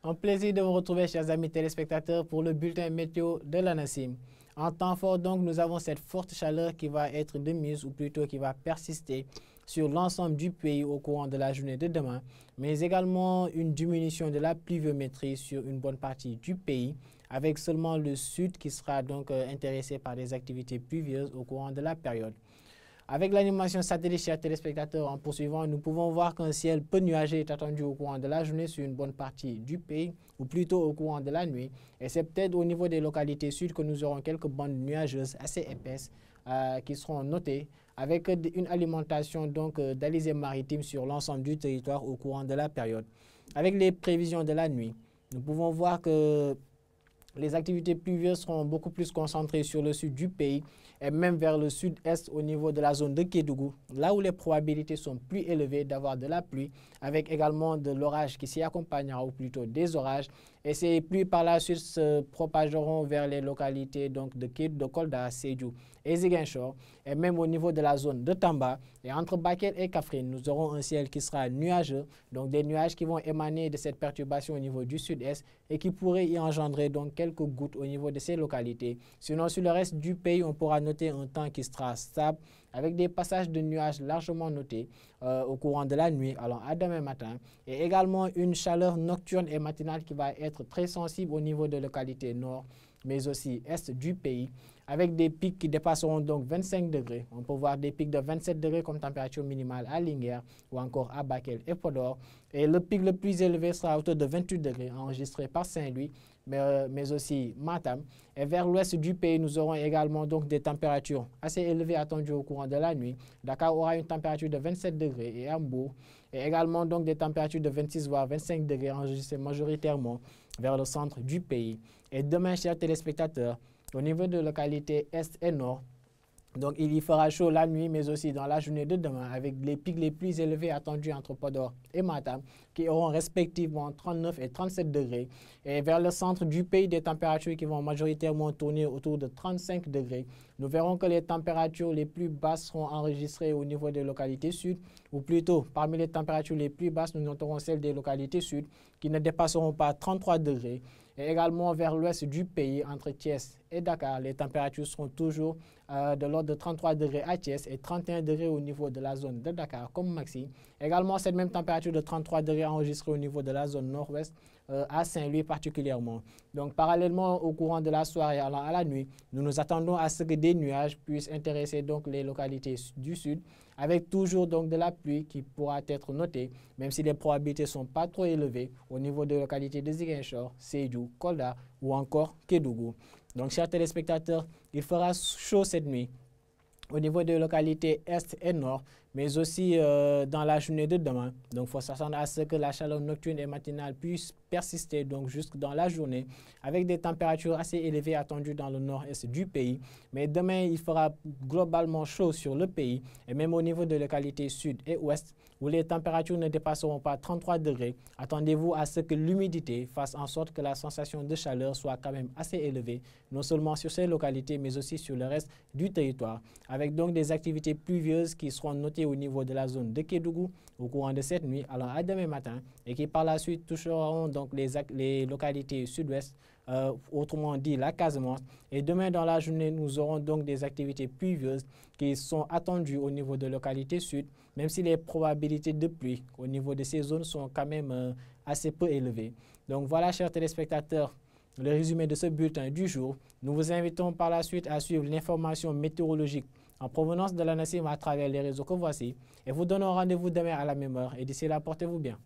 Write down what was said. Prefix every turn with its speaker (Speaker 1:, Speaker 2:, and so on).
Speaker 1: Un plaisir de vous retrouver, chers amis téléspectateurs, pour le bulletin météo de l'ANACIM. En temps fort, donc, nous avons cette forte chaleur qui va être de mise, ou plutôt qui va persister sur l'ensemble du pays au courant de la journée de demain, mais également une diminution de la pluviométrie sur une bonne partie du pays, avec seulement le sud qui sera donc intéressé par des activités pluvieuses au courant de la période. Avec l'animation satellite, chers téléspectateurs, en poursuivant, nous pouvons voir qu'un ciel peu nuagé est attendu au courant de la journée sur une bonne partie du pays, ou plutôt au courant de la nuit. Et c'est peut-être au niveau des localités sud que nous aurons quelques bandes nuageuses assez épaisses qui seront notées, avec une alimentation donc d'alizés maritimes sur l'ensemble du territoire au courant de la période. Avec les prévisions de la nuit, nous pouvons voir que les activités pluvieuses seront beaucoup plus concentrées sur le sud du pays et même vers le sud-est au niveau de la zone de Kédougou, là où les probabilités sont plus élevées d'avoir de la pluie, avec également de l'orage qui s'y accompagnera, ou plutôt des orages. Et ces pluies par la suite se propageront vers les localités donc de Kolda, Sédhiou et Ziguinchor, et même au niveau de la zone de Tamba. Et entre Bakel et Kaffrine, nous aurons un ciel qui sera nuageux, donc des nuages qui vont émaner de cette perturbation au niveau du sud-est et qui pourraient y engendrer donc quelques gouttes au niveau de ces localités. Sinon, sur le reste du pays, on pourra noter un temps qui sera stable, avec des passages de nuages largement notés au courant de la nuit, allant à demain matin, et également une chaleur nocturne et matinale qui va être très sensible au niveau de localités nord, mais aussi est du pays, avec des pics qui dépasseront donc 25 degrés. On peut voir des pics de 27 degrés comme température minimale à Linguère ou encore à Bakel et Podor. Et le pic le plus élevé sera à hauteur de 28 degrés enregistré par Saint-Louis, mais aussi Matam. Et vers l'ouest du pays, nous aurons également donc des températures assez élevées attendues au courant de la nuit. Dakar aura une température de 27 degrés et Hambourg, et également donc des températures de 26 voire 25 degrés enregistrées majoritairement vers le centre du pays. Et demain, chers téléspectateurs, au niveau de localités est et nord, donc il y fera chaud la nuit, mais aussi dans la journée de demain, avec les pics les plus élevés attendus entre Podor et Matam, qui auront respectivement 39 et 37 degrés. Et vers le centre du pays, des températures qui vont majoritairement tourner autour de 35 degrés. Nous verrons que les températures les plus basses seront enregistrées au niveau des localités sud, ou plutôt parmi les températures les plus basses, nous noterons celles des localités sud, qui ne dépasseront pas 33 degrés. Et également vers l'ouest du pays, entre Thiès et Dakar, les températures seront toujours de l'ordre de 33 degrés à Thiès et 31 degrés au niveau de la zone de Dakar comme maxi. Également, cette même température de 33 degrés enregistrée au niveau de la zone nord-ouest à Saint-Louis particulièrement. Donc, parallèlement au courant de la soirée allant à la nuit, nous nous attendons à ce que des nuages puissent intéresser donc les localités du sud, avec toujours donc de la pluie qui pourra être notée, même si les probabilités ne sont pas trop élevées au niveau des localités de Ziguinchor, Sédhiou, Kolda ou encore Kédougou. Donc, chers téléspectateurs, il fera chaud cette nuit au niveau des localités est et nord, mais aussi dans la journée de demain. Donc, il faut s'attendre à ce que la chaleur nocturne et matinale puisse persister donc jusque dans la journée, avec des températures assez élevées attendues dans le nord-est du pays. Mais demain, il fera globalement chaud sur le pays, et même au niveau des localités sud et ouest, où les températures ne dépasseront pas 33 degrés. Attendez-vous à ce que l'humidité fasse en sorte que la sensation de chaleur soit quand même assez élevée, non seulement sur ces localités, mais aussi sur le reste du territoire, avec donc des activités pluvieuses qui seront notées au niveau de la zone de Kédougou au courant de cette nuit, allant à demain matin, et qui par la suite toucheront donc les localités sud-ouest, autrement dit la Casamance. Et demain dans la journée, nous aurons donc des activités pluvieuses qui sont attendues au niveau de localités sud, même si les probabilités de pluie au niveau de ces zones sont quand même assez peu élevées. Donc voilà, chers téléspectateurs, le résumé de ce bulletin du jour. Nous vous invitons par la suite à suivre l'information météorologique en provenance de l'ANACIM à travers les réseaux que voici, et vous donnons rendez-vous demain à la même heure. Et d'ici là, portez-vous bien.